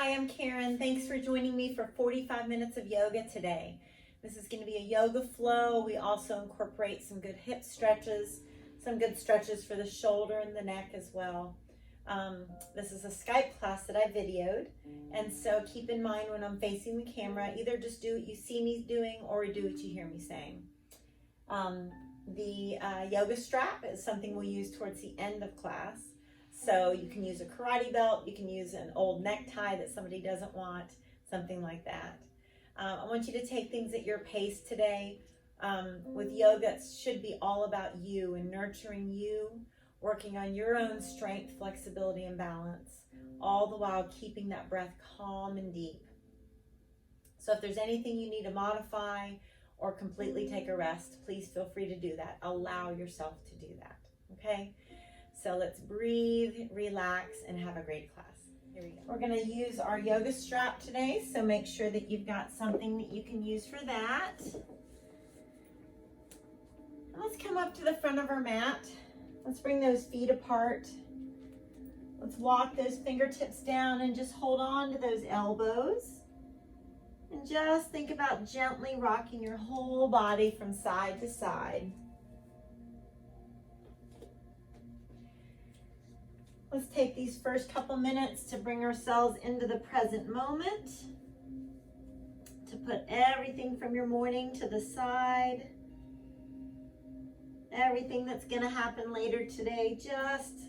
Hi, I'm Karen. Thanks for joining me for 45 minutes of yoga today. This is going to be a yoga flow. We also incorporate some good hip stretches, some good stretches for the shoulder and the neck as well. This is a Skype class that I videoed, and so keep in mind when I'm facing the camera, either just do what you see me doing or do what you hear me saying. The yoga strap is something we'll use towards the end of class. So you can use a karate belt, you can use an old necktie that somebody doesn't want, something like that. I want you to take things at your pace today. With yoga, it should be all about you and nurturing you, working on your own strength, flexibility, and balance, all the while keeping that breath calm and deep. So if there's anything you need to modify or completely take a rest, please feel free to do that. Allow yourself to do that, okay? So let's breathe, relax, and have a great class. Here we go. We're going to use our yoga strap today, so make sure that you've got something that you can use for that. And let's come up to the front of our mat. Let's bring those feet apart. Let's walk those fingertips down and just hold on to those elbows. And just think about gently rocking your whole body from side to side. Let's take these first couple minutes to bring ourselves into the present moment, to put everything from your morning to the side, everything that's going to happen later today. Just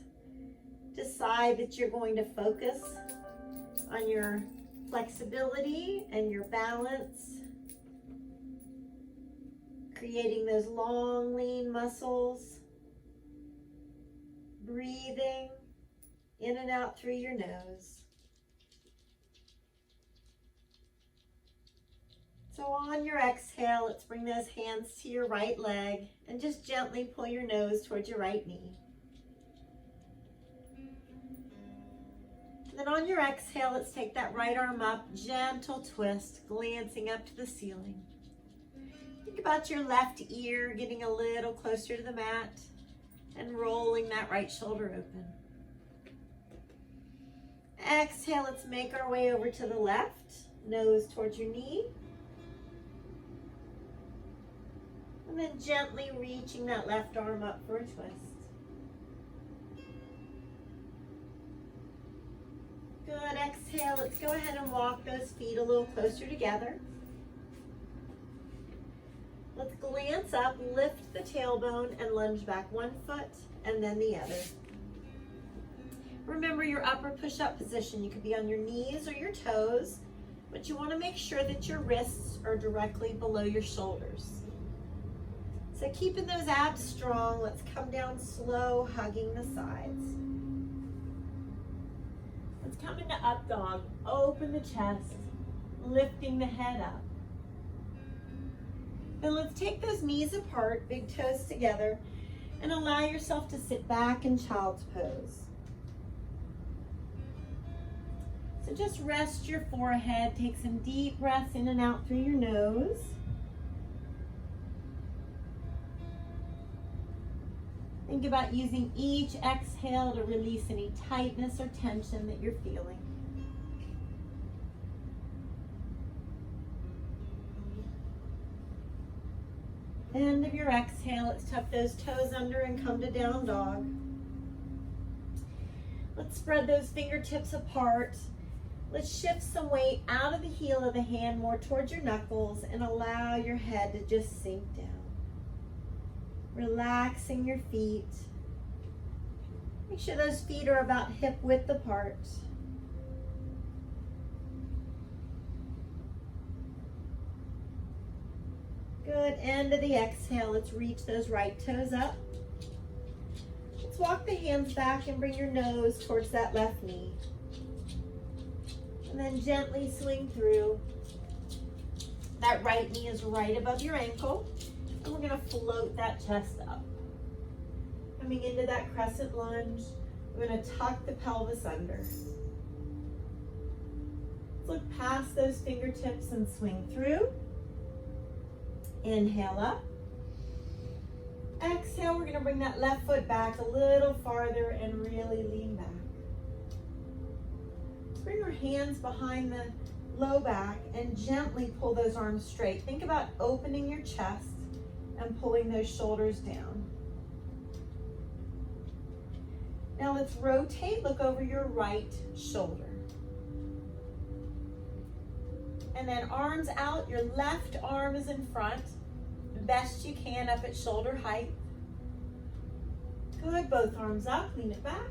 decide that you're going to focus on your flexibility and your balance, creating those long, lean muscles, breathing in and out through your nose. So on your exhale, let's bring those hands to your right leg and just gently pull your nose towards your right knee. And then on your exhale, let's take that right arm up, gentle twist, glancing up to the ceiling. Think about your left ear getting a little closer to the mat and rolling that right shoulder open. Exhale, let's make our way over to the left, nose towards your knee. And then gently reaching that left arm up for a twist. Good, exhale, let's go ahead and walk those feet a little closer together. Let's glance up, lift the tailbone, and lunge back one foot and then the other. Remember your upper push-up position. You could be on your knees or your toes, but you want to make sure that your wrists are directly below your shoulders. So keeping those abs strong, let's come down slow, hugging the sides. Let's come into up dog. Open the chest, lifting the head up. Then let's take those knees apart, big toes together, and allow yourself to sit back in child's pose. So just rest your forehead, take some deep breaths in and out through your nose. Think about using each exhale to release any tightness or tension that you're feeling. End of your exhale, let's tuck those toes under and come to down dog. Let's spread those fingertips apart. Let's shift some weight out of the heel of the hand more towards your knuckles and allow your head to just sink down. Relaxing your feet. Make sure those feet are about hip width apart. Good, end of the exhale. Let's reach those right toes up. Let's walk the hands back and bring your nose towards that left knee. And then gently swing through. That right knee is right above your ankle. And we're going to float that chest up. Coming into that crescent lunge, we're going to tuck the pelvis under. Let's look past those fingertips and swing through. Inhale up. Exhale, we're going to bring that left foot back a little farther and really lean back. Bring our hands behind the low back and gently pull those arms straight. Think about opening your chest and pulling those shoulders down. Now let's rotate, look over your right shoulder. And then arms out, your left arm is in front, best you can up at shoulder height. Good, both arms up, lean it back.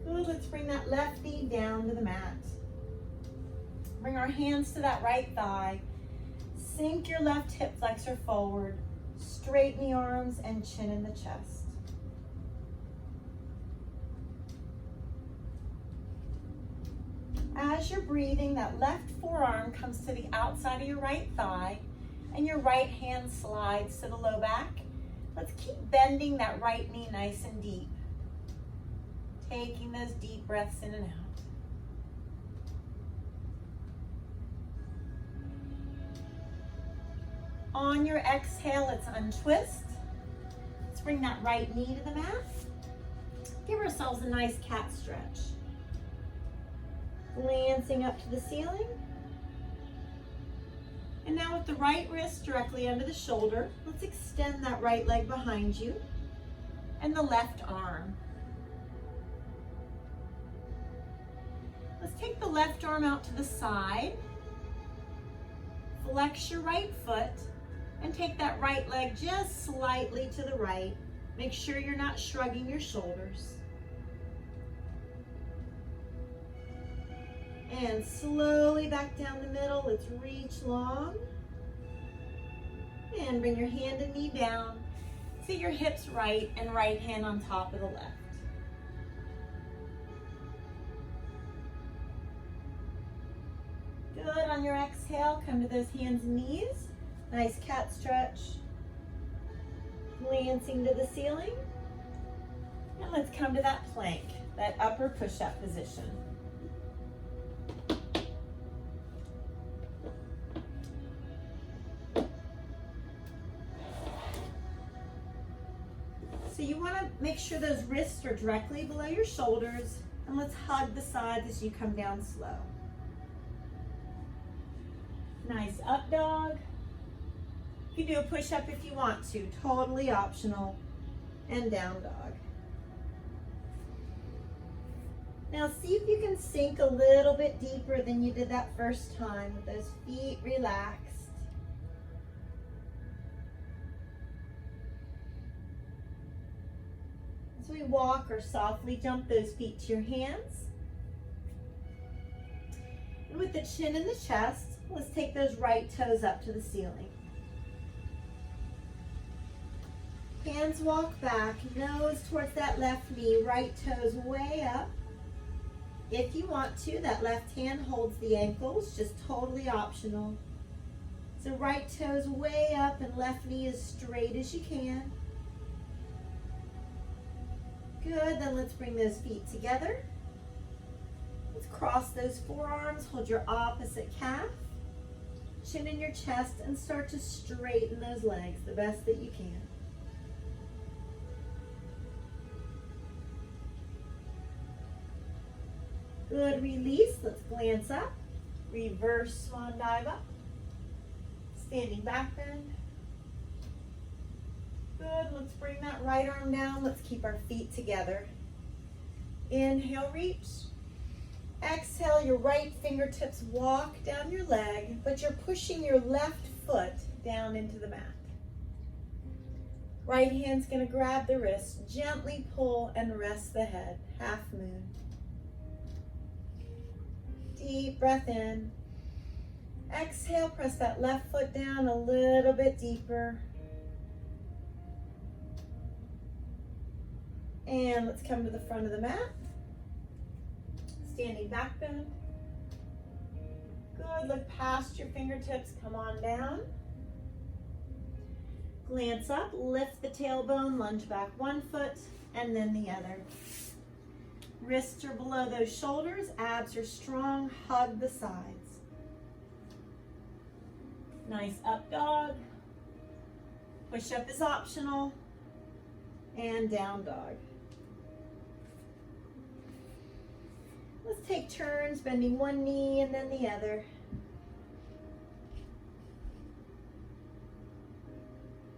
Good, let's bring that left knee down to the mat. Bring our hands to that right thigh. Sink your left hip flexor forward. Straighten the arms and chin in the chest. As you're breathing, that left forearm comes to the outside of your right thigh and your right hand slides to the low back. Let's keep bending that right knee nice and deep. Taking those deep breaths in and out. On your exhale, let's untwist. Let's bring that right knee to the mat. Give ourselves a nice cat stretch. Glancing up to the ceiling. And now with the right wrist directly under the shoulder, let's extend that right leg behind you and the left arm. Let's take the left arm out to the side. Flex your right foot and take that right leg just slightly to the right. Make sure you're not shrugging your shoulders. And slowly back down the middle. Let's reach long. And bring your hand and knee down. Sit your hips right and right hand on top of the left. Good, on your exhale, come to those hands and knees. Nice cat stretch. Glancing to the ceiling. And let's come to that plank, that upper push-up position. So you want to make sure those wrists are directly below your shoulders, and let's hug the sides as you come down slow. Nice up dog. You can do a push-up if you want to, totally optional, and down dog. Now see if you can sink a little bit deeper than you did that first time with those feet relaxed. As we walk or softly jump those feet to your hands. And with the chin in the chest, let's take those right toes up to the ceiling. Hands walk back, nose towards that left knee, right toes way up. If you want to, that left hand holds the ankles, just totally optional. So right toes way up and left knee as straight as you can. Good, then let's bring those feet together. Let's cross those forearms, hold your opposite calf, chin in your chest, and start to straighten those legs the best that you can. Good, release, let's glance up, reverse swan dive up, standing back bend. Good, let's bring that right arm down, let's keep our feet together. Inhale, reach. Exhale, your right fingertips walk down your leg, but you're pushing your left foot down into the mat. Right hand's gonna grab the wrist, gently pull and rest the head, half moon. Deep breath in. Exhale, press that left foot down a little bit deeper. And let's come to the front of the mat. Standing back bend. Good, look past your fingertips, come on down. Glance up, lift the tailbone, lunge back one foot and then the other. Wrists are below those shoulders, abs are strong, hug the sides. Nice up dog. Push up is optional. And down dog. Let's take turns bending one knee and then the other.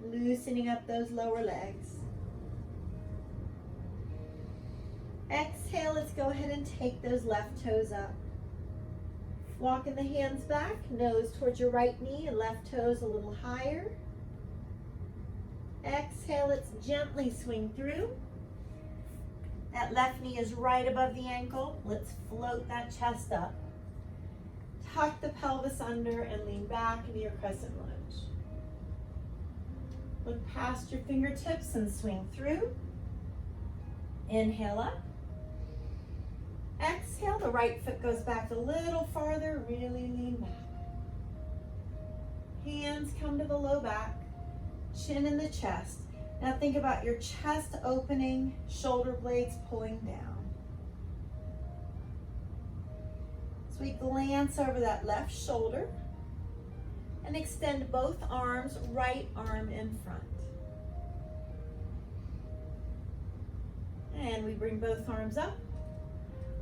Loosening up those lower legs. Exhale, let's go ahead and take those left toes up. Walking the hands back, nose towards your right knee and left toes a little higher. Exhale, let's gently swing through. That left knee is right above the ankle. Let's float that chest up. Tuck the pelvis under and lean back into your crescent lunge. Look past your fingertips and swing through. Inhale up. Exhale, the right foot goes back a little farther, really lean back. Hands come to the low back, chin in the chest. Now think about your chest opening, shoulder blades pulling down. So we glance over that left shoulder and extend both arms, right arm in front. And we bring both arms up.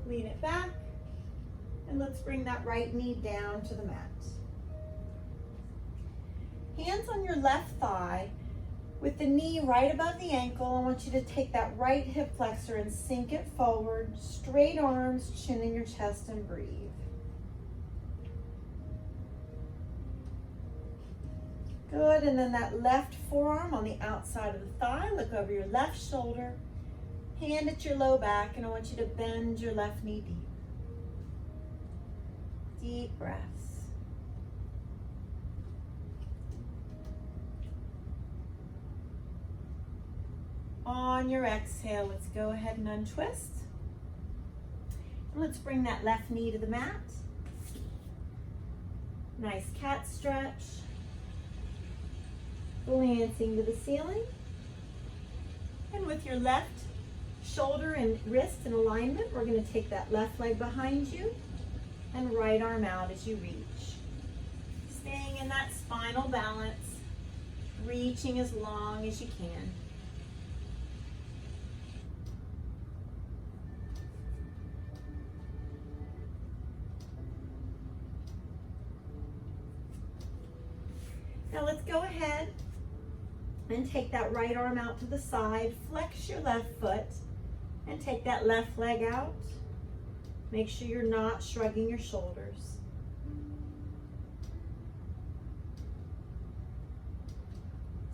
Lean it back, and let's bring that right knee down to the mat. Hands on your left thigh, with the knee right above the ankle. I want you to take that right hip flexor and sink it forward, straight arms, chin in your chest, and breathe. Good, and then that left forearm on the outside of the thigh, look over your left shoulder. Hand at your low back, and I want you to bend your left knee deep. Deep breaths. On your exhale, let's go ahead and untwist. And let's bring that left knee to the mat. Nice cat stretch. Glancing to the ceiling. And with your left shoulder and wrist in alignment, we're going to take that left leg behind you and right arm out as you reach. Staying in that spinal balance, reaching as long as you can. Now let's go ahead and take that right arm out to the side, flex your left foot, and take that left leg out. Make sure you're not shrugging your shoulders.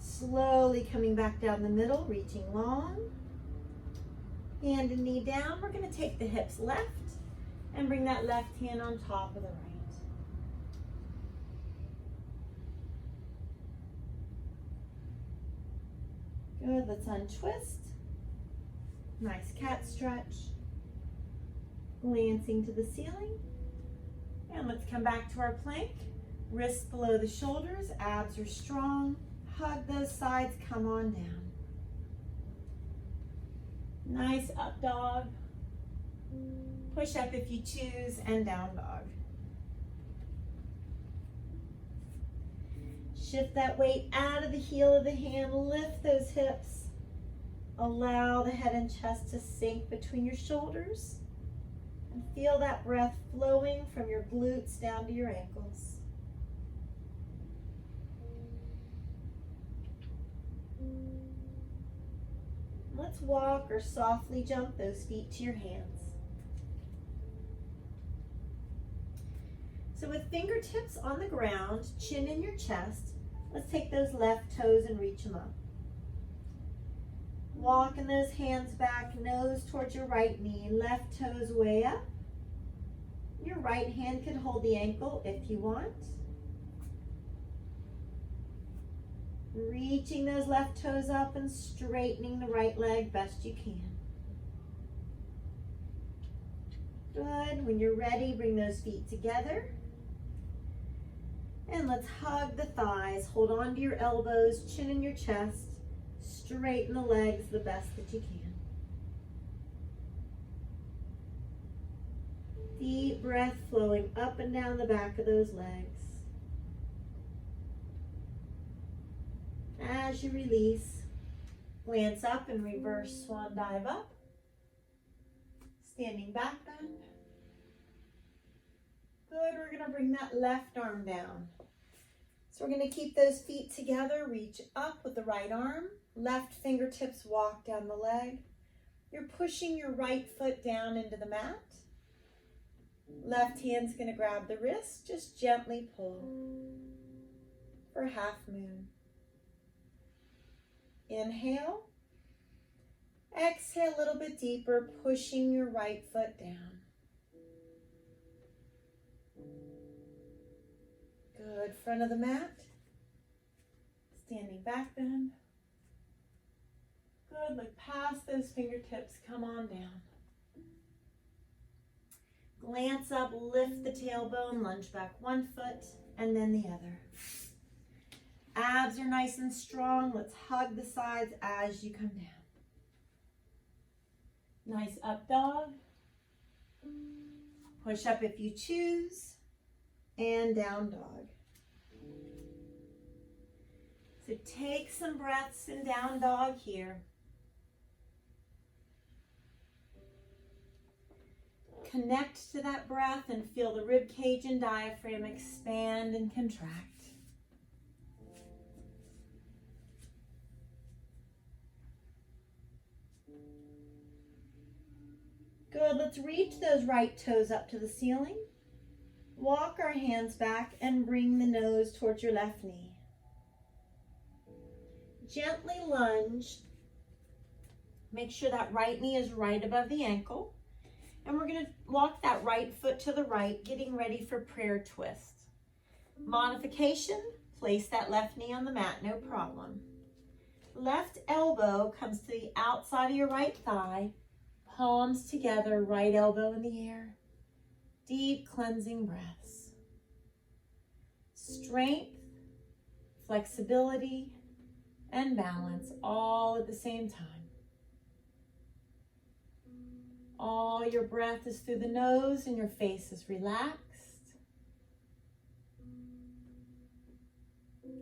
Slowly coming back down the middle, reaching long. Hand and knee down. We're going to take the hips left and bring that left hand on top of the right. Good, let's untwist. Nice cat stretch. Glancing to the ceiling. And let's come back to our plank. Wrists below the shoulders, abs are strong. Hug those sides, come on down. Nice up dog. Push up if you choose, and down dog. Shift that weight out of the heel of the hand, lift those hips. Allow the head and chest to sink between your shoulders. And feel that breath flowing from your glutes down to your ankles. Let's walk or softly jump those feet to your hands. So with fingertips on the ground, chin in your chest, let's take those left toes and reach them up. Walking those hands back, nose towards your right knee, left toes way up. Your right hand can hold the ankle if you want. Reaching those left toes up and straightening the right leg best you can. Good. When you're ready, bring those feet together. And let's hug the thighs. Hold on to your elbows, chin in your chest. Straighten the legs the best that you can. Deep breath flowing up and down the back of those legs. As you release, glance up and reverse swan dive up. Standing back bend. bring that left arm down. So we're going to keep those feet together. Reach up with the right arm. Left fingertips walk down the leg. You're pushing your right foot down into the mat. Left hand's going to grab the wrist. Just gently pull for half moon. Inhale. Exhale a little bit deeper, pushing your right foot down. Good. Front of the mat. Standing back bend. Good. Look past those fingertips. Come on down. Glance up, lift the tailbone, lunge back one foot and then the other. Abs are nice and strong. Let's hug the sides as you come down. Nice up dog. Push up if you choose. And down dog. So take some breaths in down dog here. Connect to that breath and feel the rib cage and diaphragm expand and contract. Good, let's reach those right toes up to the ceiling. Walk our hands back and bring the nose towards your left knee. Gently lunge. Make sure that right knee is right above the ankle. And we're going to walk that right foot to the right, getting ready for prayer twist. Modification, place that left knee on the mat, no problem. Left elbow comes to the outside of your right thigh. Palms together, right elbow in the air. Deep cleansing breaths. Strength, flexibility, and balance all at the same time. All your breath is through the nose and your face is relaxed.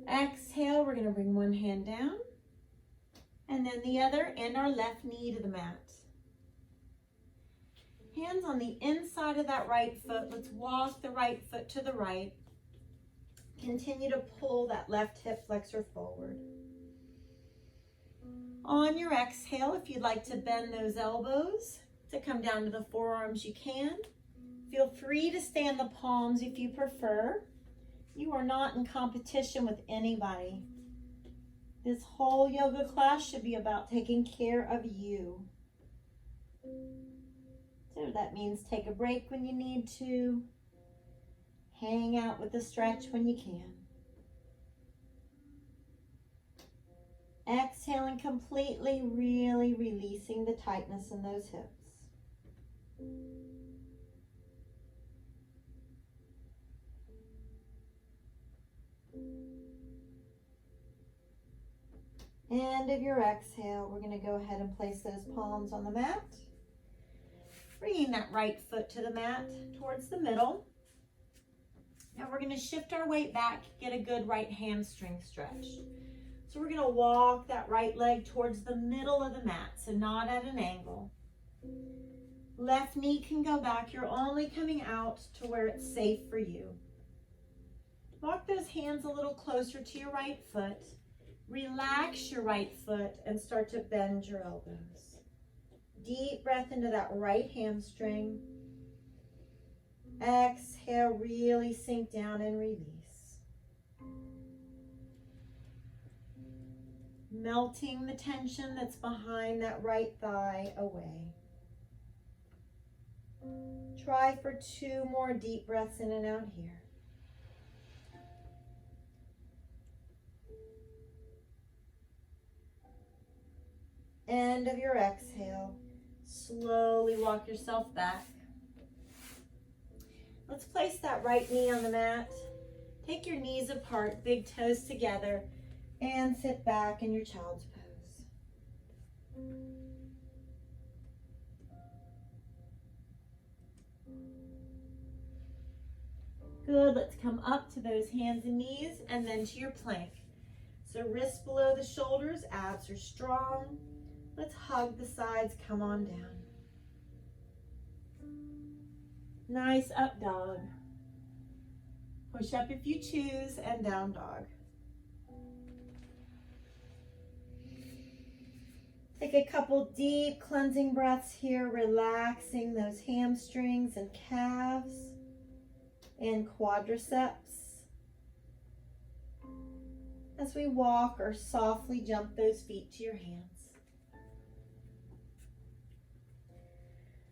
Exhale, we're going to bring one hand down and then the other and our left knee to the mat. Hands on the inside of that right foot. Let's walk the right foot to the right. Continue to pull that left hip flexor forward. On your exhale, if you'd like to bend those elbows to come down to the forearms, you can. Feel free to stay in the palms if you prefer. You are not in competition with anybody. This whole yoga class should be about taking care of you. So that means take a break when you need to. Hang out with the stretch when you can. Exhaling completely, really releasing the tightness in those hips. End of your exhale, we're going to go ahead and place those palms on the mat. Bringing that right foot to the mat towards the middle. Now we're going to shift our weight back, get a good right hamstring stretch. So we're going to walk that right leg towards the middle of the mat, so not at an angle. Left knee can go back. You're only coming out to where it's safe for you. Walk those hands a little closer to your right foot. Relax your right foot and start to bend your elbows. Deep breath into that right hamstring. Exhale, really sink down and release. Melting the tension that's behind that right thigh away. Try for 2 more deep breaths in and out here. End of your exhale. Slowly walk yourself back. Let's place that right knee on the mat. Take your knees apart, big toes together, and sit back in your child's pose. Good, let's come up to those hands and knees and then to your plank. So wrists below the shoulders, abs are strong. Let's hug the sides, come on down. Nice up dog. Push up if you choose, and down dog. Take a couple deep cleansing breaths here, relaxing those hamstrings and calves and quadriceps as we walk or softly jump those feet to your hands.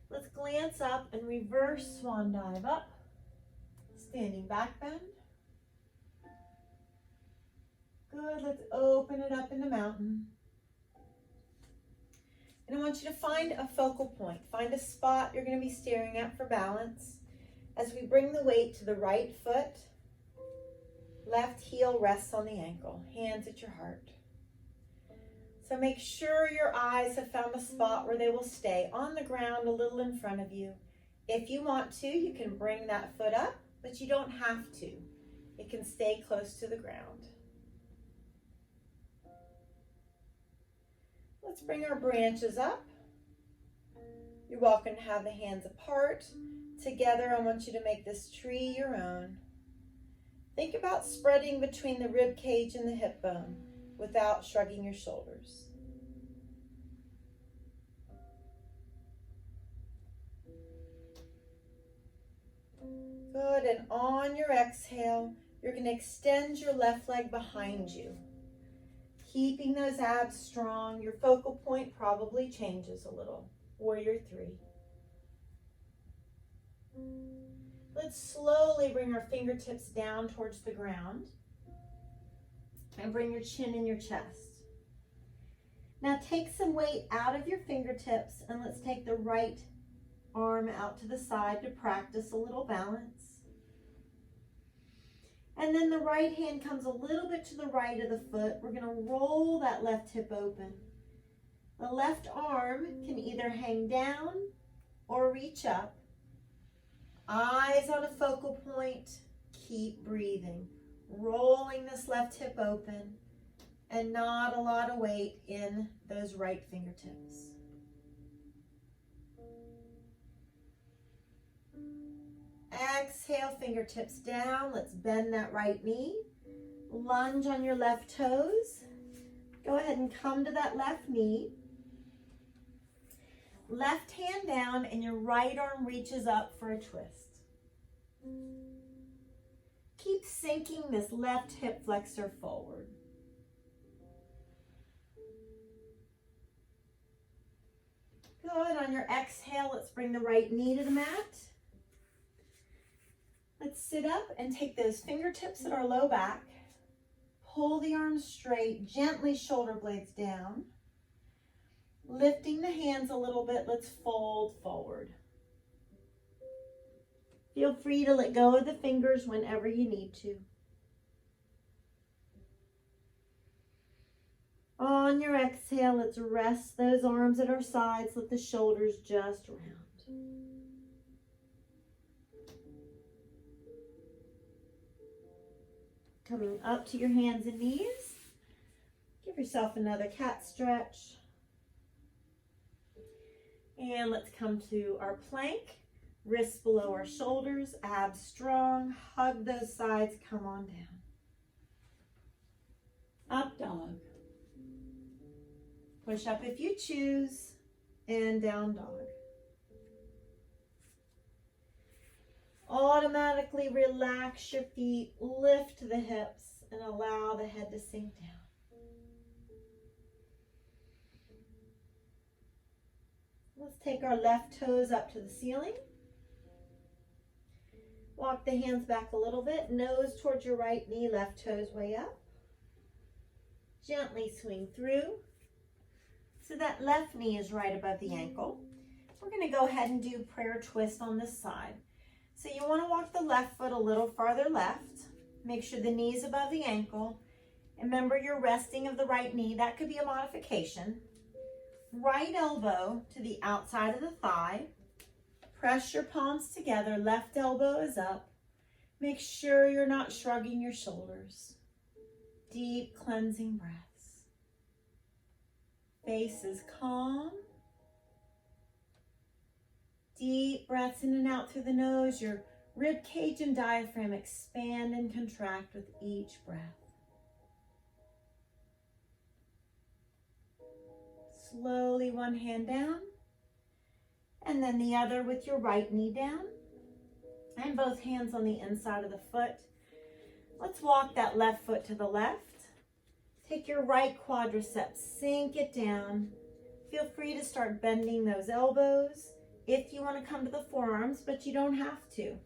Let's glance up and reverse swan dive up, standing back bend. Good, let's open it up in the mountain. And I want you to find a focal point. Find a spot you're going to be staring at for balance. As we bring the weight to the right foot, left heel rests on the ankle, hands at your heart. So make sure your eyes have found a spot where they will stay on the ground a little in front of you. If you want to, you can bring that foot up, but you don't have to. It can stay close to the ground. Let's bring our branches up. You're welcome to have the hands apart. Together, I want you to make this tree your own. Think about spreading between the rib cage and the hip bone without shrugging your shoulders. Good, and on your exhale, you're going to extend your left leg behind you. Keeping those abs strong, your focal point probably changes a little. Warrior 3. Let's slowly bring our fingertips down towards the ground and bring your chin in your chest. Now take some weight out of your fingertips and let's take the right arm out to the side to practice a little balance. And then the right hand comes a little bit to the right of the foot. We're going to roll that left hip open. The left arm can either hang down or reach up. Eyes on a focal point. Keep breathing. Rolling this left hip open and not a lot of weight in those right fingertips. Exhale, fingertips down. Let's bend that right knee. Lunge on your left toes. Go ahead and come to that left knee. Left hand down and your right arm reaches up for a twist. Keep sinking this left hip flexor forward. Good. On your exhale, let's bring the right knee to the mat. Let's sit up and take those fingertips at our low back. Pull the arms straight, gently shoulder blades down. Lifting the hands a little bit, let's fold forward. Feel free to let go of the fingers whenever you need to. On your exhale, let's rest those arms at our sides. Let the shoulders just round. Coming up to your hands and knees. Give yourself another cat stretch. And let's come to our plank. Wrists below our shoulders, abs strong. Hug those sides, come on down. Up dog. Push up if you choose, and down dog. Automatically relax your feet, lift the hips, and allow the head to sink down. Let's take our left toes up to the ceiling. Walk the hands back a little bit, nose towards your right knee, left toes way up. Gently swing through so that left knee is right above the ankle. We're going to go ahead and do prayer twist on this side. So you want to walk the left foot a little farther left. Make sure the knee is above the ankle. Remember your resting of the right knee. That could be a modification. Right elbow to the outside of the thigh. Press your palms together. Left elbow is up. Make sure you're not shrugging your shoulders. Deep cleansing breaths. Face is calm. Deep breaths in and out through the nose. You're Rib cage and diaphragm expand and contract with each breath. Slowly one hand down, and then the other with your right knee down, and both hands on the inside of the foot. Let's walk that left foot to the left. Take your right quadriceps, sink it down. Feel free to start bending those elbows if you want to come to the forearms, but you don't have to.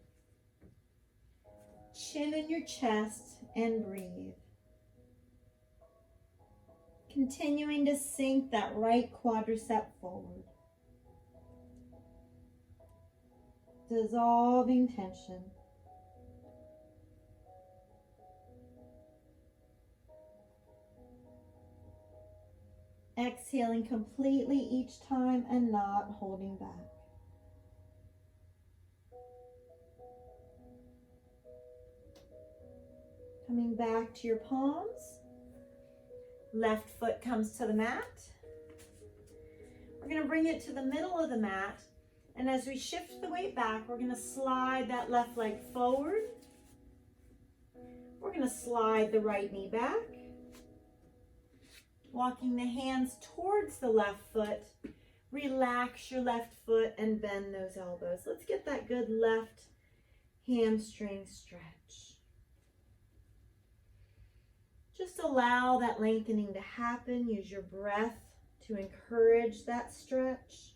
Chin in your chest and breathe. Continuing to sink that right quadricep forward. Dissolving tension. Exhaling completely each time and not holding back. Coming back to your palms. Left foot comes to the mat. We're going to bring it to the middle of the mat. And as we shift the weight back, we're going to slide that left leg forward. We're going to slide the right knee back. Walking the hands towards the left foot. Relax your left foot and bend those elbows. Let's get that good left hamstring stretch. Just allow that lengthening to happen. Use your breath to encourage that stretch.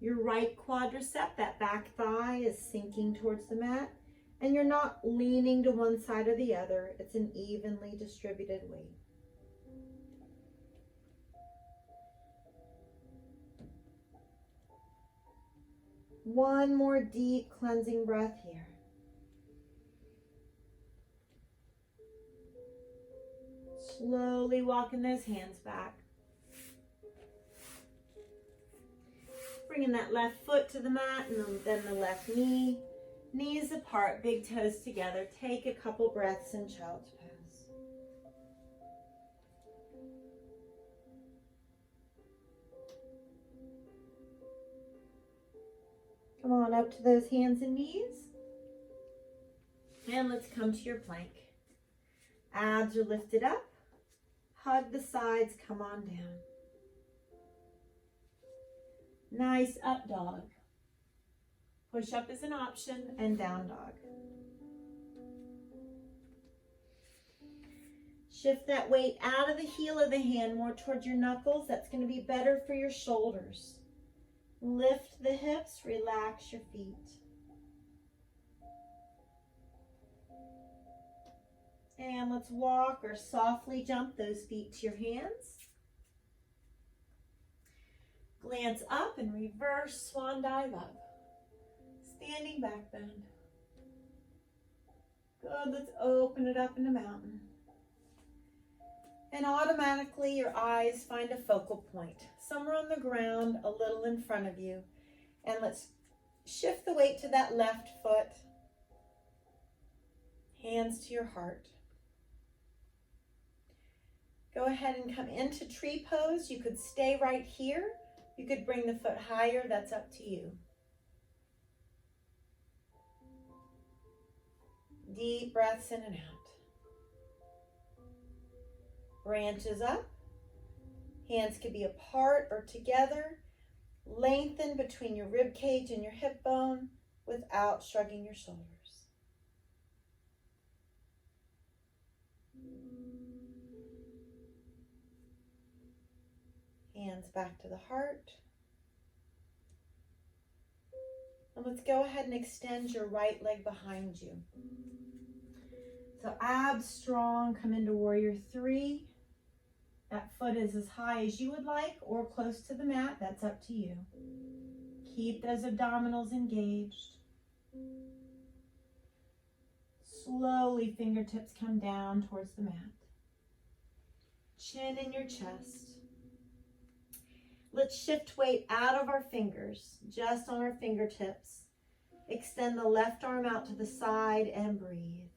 Your right quadricep, that back thigh, is sinking towards the mat, and you're not leaning to one side or the other. It's an evenly distributed weight. One more deep cleansing breath here. Slowly walking those hands back. Bringing that left foot to the mat and then the left knee. Knees apart, big toes together. Take a couple breaths in child's pose. Come on up to those hands and knees. And let's come to your plank. Abs are lifted up. Hug the sides, come on down. Nice up dog. Push up is an option, and down dog. Shift that weight out of the heel of the hand more towards your knuckles. That's going to be better for your shoulders. Lift the hips, relax your feet. And let's walk or softly jump those feet to your hands. Glance up and reverse swan dive up. Standing back bend. Good, let's open it up in the mountain. And automatically your eyes find a focal point, somewhere on the ground, a little in front of you. And let's shift the weight to that left foot. Hands to your heart. Go ahead and come into tree pose. You could stay right here. You could bring the foot higher. That's up to you. Deep breaths in and out. Branches up. Hands could be apart or together. Lengthen between your rib cage and your hip bone without shrugging your shoulders. Hands back to the heart. And let's go ahead and extend your right leg behind you. So abs strong, come into warrior three. That foot is as high as you would like or close to the mat. That's up to you. Keep those abdominals engaged. Slowly fingertips come down towards the mat. Chin in your chest. Let's shift weight out of our fingers, just on our fingertips. Extend the left arm out to the side and breathe.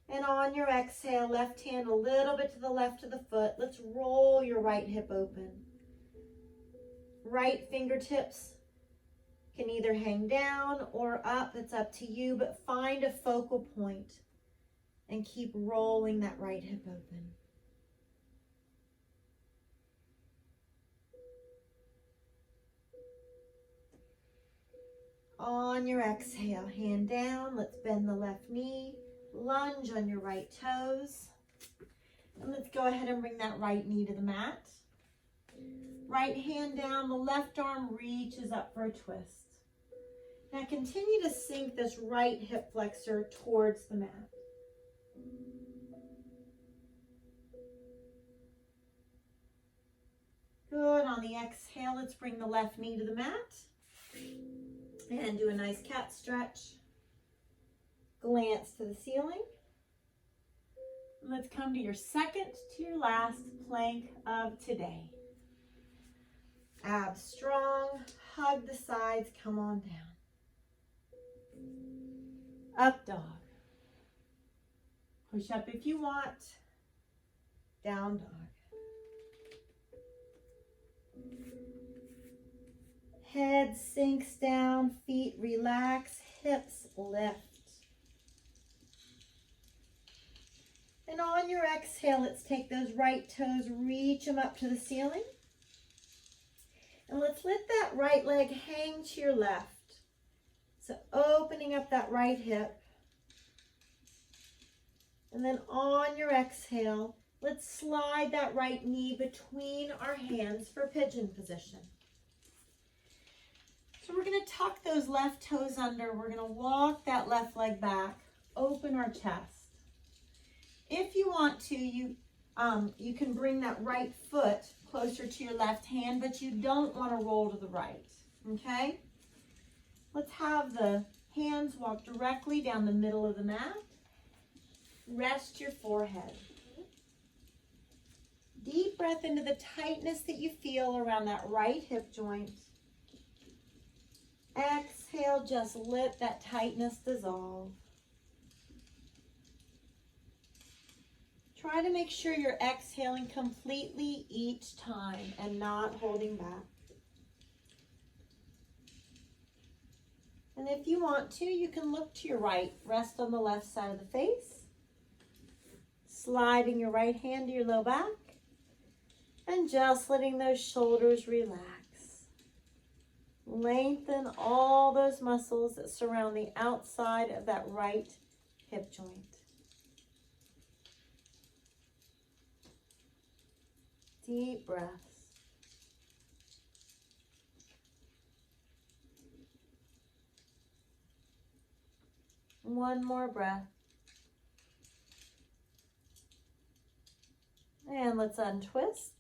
And on your exhale, left hand a little bit to the left of the foot. Let's roll your right hip open. Right fingertips can either hang down or up. It's up to you, but find a focal point and keep rolling that right hip open. On your exhale, hand down. Let's bend the left knee. Lunge on your right toes. And let's go ahead and bring that right knee to the mat. Right hand down, the left arm reaches up for a twist. Now continue to sink this right hip flexor towards the mat. Good. On the exhale, let's bring the left knee to the mat. And do a nice cat stretch. Glance to the ceiling. Let's come to your second to your last plank of today. Abs strong, hug the sides, come on down. Up dog. Push up if you want. Down dog. Head sinks down, feet relax, hips lift. And on your exhale, let's take those right toes, reach them up to the ceiling. And let's let that right leg hang to your left. So opening up that right hip. And then on your exhale, let's slide that right knee between our hands for pigeon position. So we're going to tuck those left toes under. We're going to walk that left leg back, open our chest. If you want to, you can bring that right foot closer to your left hand, but you don't want to roll to the right, okay? Let's have the hands walk directly down the middle of the mat. Rest your forehead. Deep breath into the tightness that you feel around that right hip joint. Exhale, just let that tightness dissolve. Try to make sure you're exhaling completely each time and not holding back. And if you want to, you can look to your right. Rest on the left side of the face. Sliding your right hand to your low back. And just letting those shoulders relax. Lengthen all those muscles that surround the outside of that right hip joint. Deep breaths. One more breath. And let's untwist.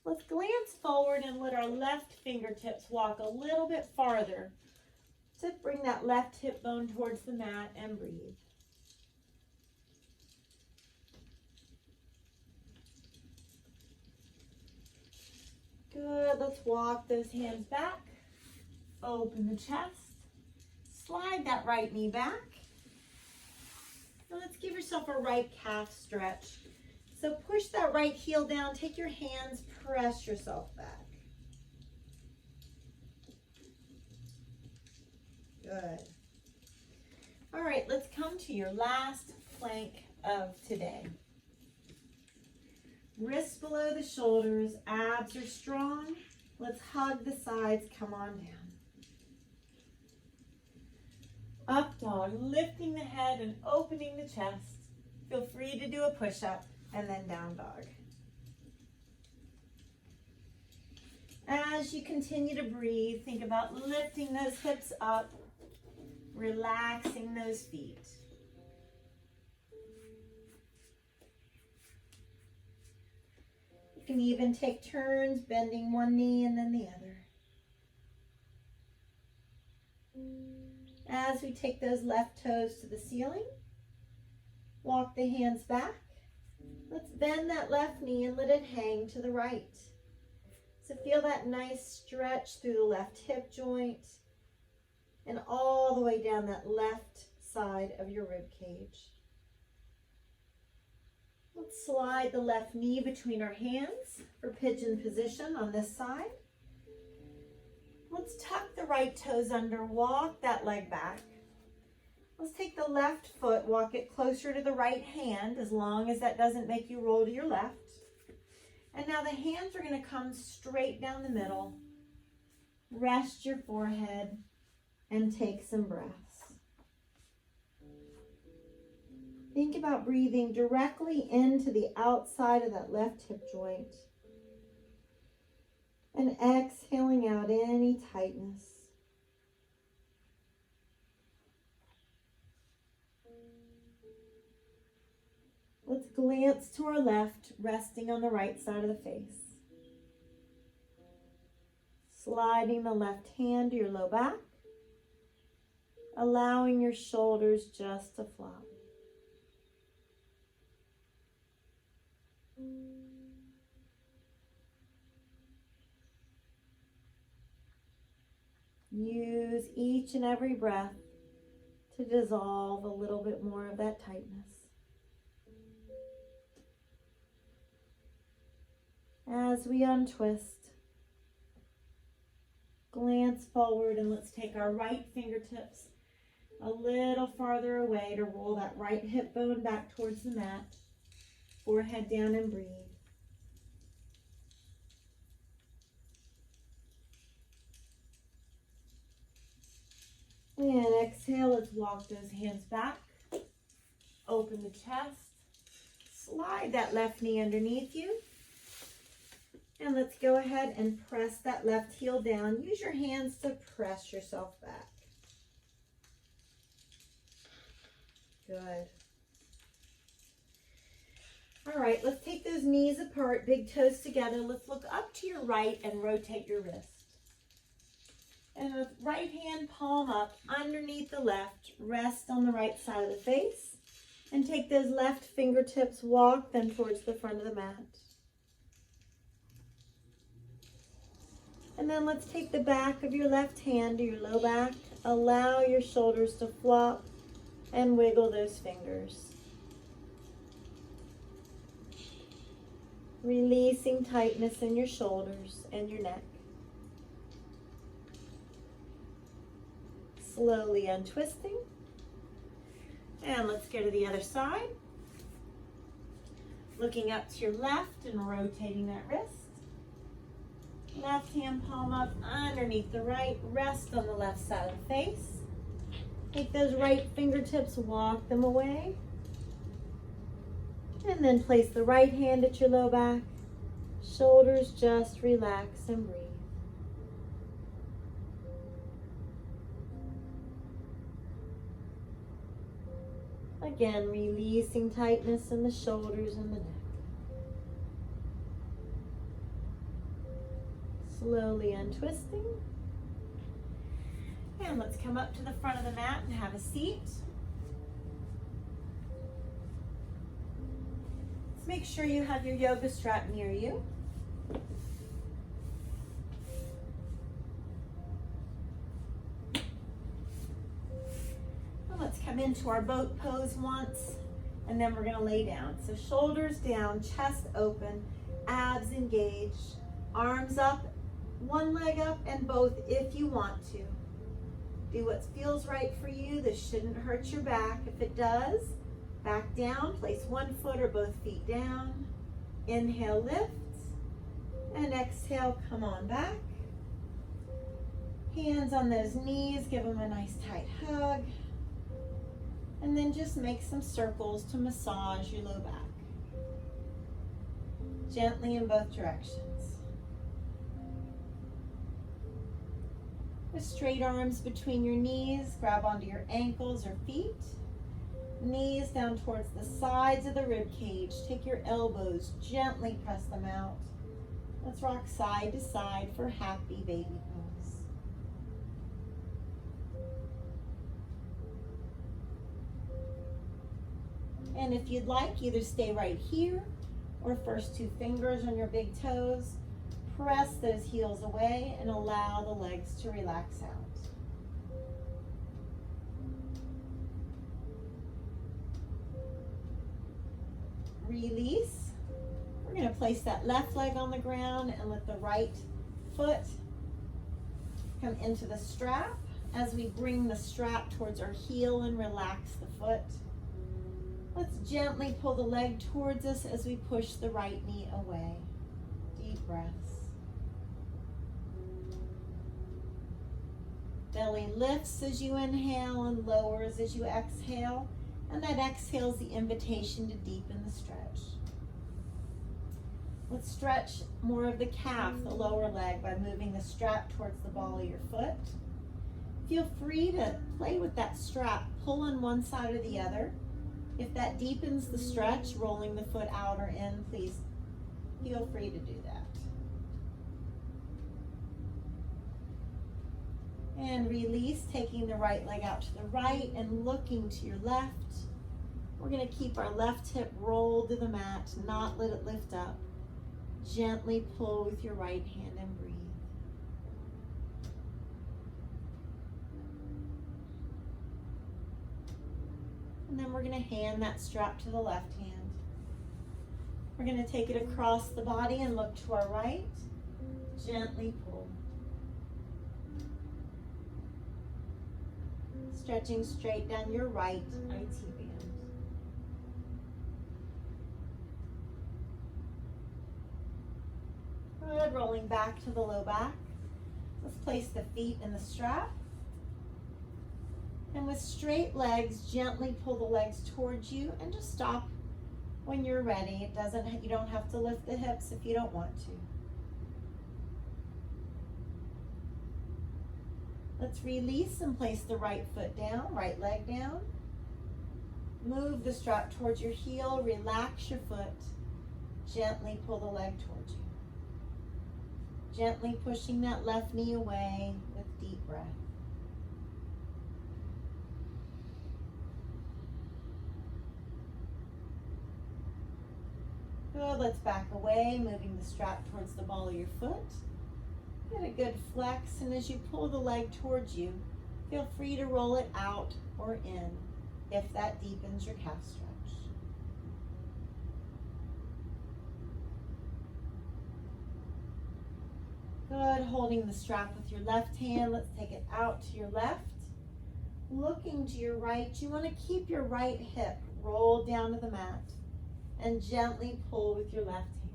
Let's glance forward and let our left fingertips walk a little bit farther. So bring that left hip bone towards the mat and breathe. Good. Let's walk those hands back. Open the chest. Slide that right knee back. Now let's give yourself a right calf stretch. So push that right heel down. Take your hands, press yourself back. Good. All right, let's come to your last plank of today. Wrists below the shoulders, abs are strong. Let's hug the sides, come on down. Up dog, lifting the head and opening the chest. Feel free to do a push-up and then down dog. As you continue to breathe, think about lifting those hips up, relaxing those feet. You can even take turns, bending one knee and then the other. As we take those left toes to the ceiling, walk the hands back. Let's bend that left knee and let it hang to the right. So feel that nice stretch through the left hip joint and all the way down that left side of your rib cage. Let's slide the left knee between our hands for pigeon position on this side. Let's tuck the right toes under, walk that leg back. Let's take the left foot, walk it closer to the right hand, as long as that doesn't make you roll to your left. And now the hands are going to come straight down the middle. Rest your forehead and take some breaths. Think about breathing directly into the outside of that left hip joint. And exhaling out any tightness. Let's glance to our left, resting on the right side of the face. Sliding the left hand to your low back, allowing your shoulders just to flop. Use each and every breath to dissolve a little bit more of that tightness. As we untwist, glance forward and let's take our right fingertips a little farther away to roll that right hip bone back towards the mat. Forehead down and breathe. And exhale, let's walk those hands back. Open the chest. Slide that left knee underneath you. And let's go ahead and press that left heel down. Use your hands to press yourself back. Good. All right, let's take those knees apart, big toes together. Let's look up to your right and rotate your wrist. And with right hand palm up underneath the left, rest on the right side of the face. And take those left fingertips, walk them towards the front of the mat. And then let's take the back of your left hand to your low back. Allow your shoulders to flop and wiggle those fingers. Releasing tightness in your shoulders and your neck. Slowly untwisting. And let's go to the other side. Looking up to your left and rotating that wrist. Left hand palm up underneath the right. Rest on the left side of the face. Take those right fingertips, walk them away. And then place the right hand at your low back. Shoulders just relax and breathe. Again, releasing tightness in the shoulders and the neck. Slowly untwisting. And let's come up to the front of the mat and have a seat. Let's make sure you have your yoga strap near you. And let's come into our boat pose once, and then we're going to lay down. So shoulders down, chest open, abs engaged, arms up, one leg up and both if you want to. Do what feels right for you. This shouldn't hurt your back. If it does, back down, place one foot or both feet down. Inhale, lift, and exhale, come on back. Hands on those knees, give them a nice tight hug. And then just make some circles to massage your low back. Gently in both directions. With straight arms between your knees, grab onto your ankles or feet. Knees down towards the sides of the rib cage. Take your elbows, gently press them out. Let's rock side to side for happy baby pose. And if you'd like, either stay right here or first two fingers on your big toes. Press those heels away and allow the legs to relax out. Release. We're going to place that left leg on the ground and let the right foot Come into the strap as we bring the strap towards our heel and relax the foot. Let's gently pull the leg towards us as we push the right knee away. Deep breaths. Belly lifts as you inhale and lowers as you exhale. And that exhale is the invitation to deepen the stretch. Let's stretch more of the calf, the lower leg, by moving the strap towards the ball of your foot. Feel free to play with that strap. Pull on one side or the other. If that deepens the stretch, rolling the foot out or in, please feel free to do that. And release, taking the right leg out to the right and looking to your left. We're going to keep our left hip rolled to the mat, not let it lift up. Gently pull with your right hand and breathe. And then we're going to hand that strap to the left hand. We're going to take it across the body and look to our right. Gently pull. Stretching straight down your right IT band. Good, rolling back to the low back. Let's place the feet in the strap. And with straight legs, gently pull the legs towards you and just stop when you're ready. You don't have to lift the hips if you don't want to. Let's release and place the right foot down, right leg down. Move the strap towards your heel, relax your foot. Gently pull the leg towards you. Gently pushing that left knee away with deep breath. Good, let's back away, moving the strap towards the ball of your foot. Get a good flex, and as you pull the leg towards you, feel free to roll it out or in if that deepens your calf stretch. Good, holding the strap with your left hand, let's take it out to your left. Looking to your right, you want to keep your right hip rolled down to the mat and gently pull with your left hand.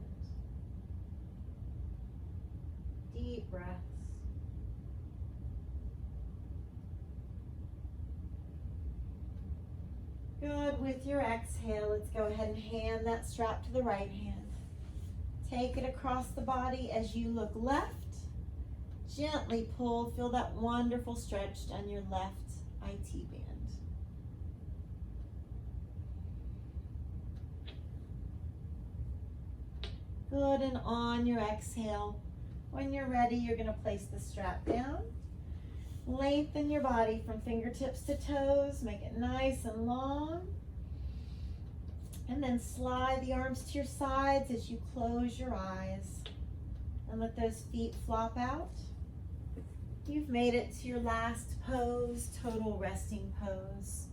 Deep breaths. Good, with your exhale, let's go ahead and hand that strap to the right hand. Take it across the body as you look left. Gently pull, feel that wonderful stretch down your left IT band. Good, and on your exhale, when you're ready, you're going to place the strap down. Lengthen your body from fingertips to toes. Make it nice and long. And then slide the arms to your sides as you close your eyes. And let those feet flop out. You've made it to your last pose, total resting pose.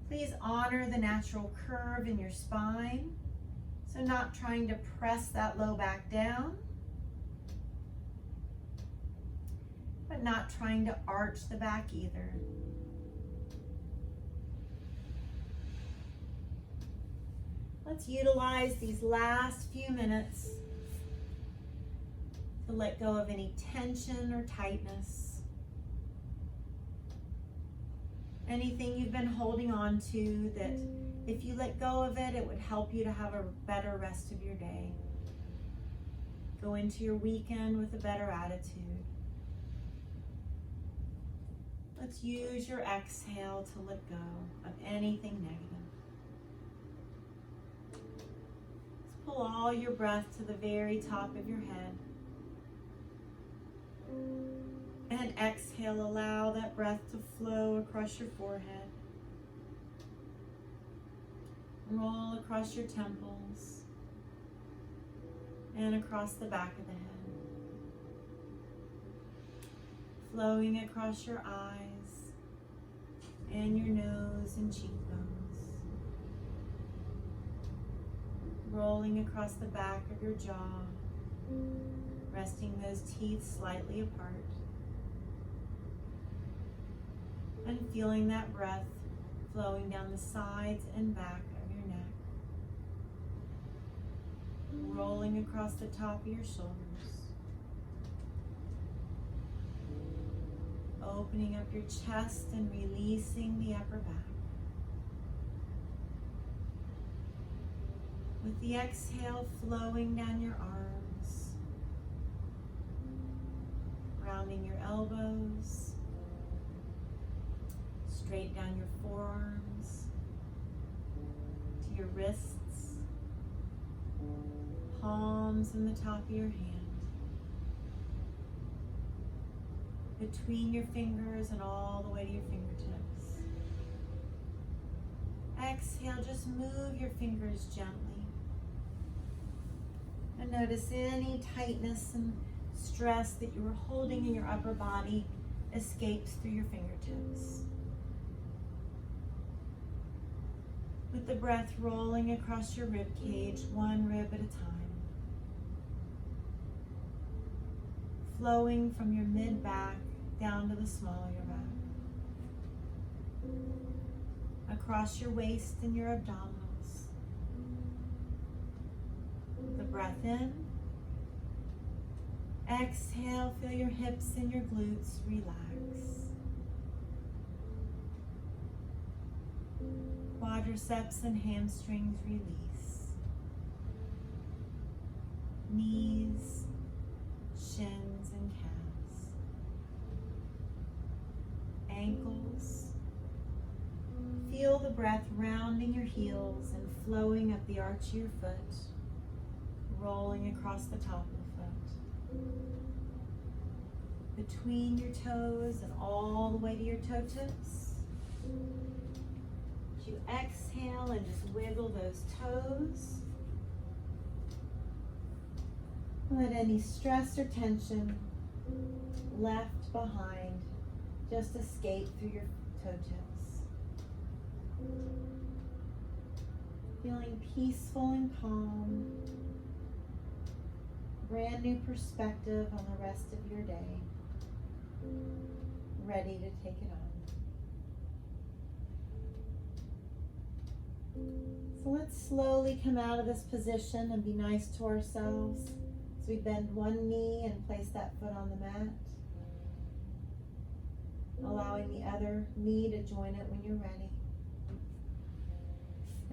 Please honor the natural curve in your spine. So not trying to press that low back down, but not trying to arch the back either. Let's utilize these last few minutes to let go of any tension or tightness. Anything you've been holding on to that if you let go of it, it would help you to have a better rest of your day. Go into your weekend with a better attitude. Let's use your exhale to let go of anything negative. Let's pull all your breath to the very top of your head. And exhale, allow that breath to flow across your forehead. Roll across your temples and across the back of the head. Flowing across your eyes and your nose and cheekbones. Rolling across the back of your jaw, Resting those teeth slightly apart. And feeling that breath flowing down the sides and back of your neck. Rolling across the top of your shoulders. Opening up your chest and releasing the upper back. With the exhale flowing down your arms, rounding your elbows, straight down your forearms, to your wrists, palms in the top of your hand, between your fingers and all the way to your fingertips. Exhale, just move your fingers gently. And notice any tightness and stress that you were holding in your upper body escapes through your fingertips. With the breath rolling across your rib cage, one rib at a time. Flowing from your mid-back down to the small of your back. Across your waist and your abdominals. The breath in. Exhale, feel your hips and your glutes relax. Quadriceps and hamstrings release. Knees, shins and calves. Ankles. Feel the breath rounding your heels and flowing up the arch of your foot, rolling across the top of the foot. Between your toes and all the way to your toe tips. As you exhale and just wiggle those toes. Let any stress or tension left behind just escape through your toe tips. Feeling peaceful and calm. Brand new perspective on the rest of your day. Ready to take it on. So let's slowly come out of this position and be nice to ourselves as we bend one knee and place that foot on the mat. Allowing the other knee to join it when you're ready.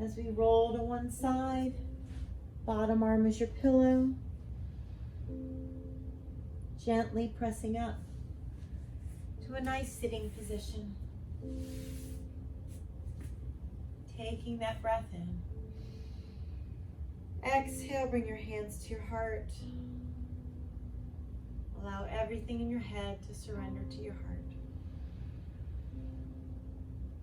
As we roll to one side, bottom arm is your pillow. Gently pressing up to a nice sitting position. Taking that breath in. Exhale, bring your hands to your heart. Allow everything in your head to surrender to your heart.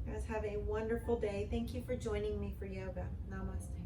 Guys, have a wonderful day. Thank you for joining me for yoga. Namaste.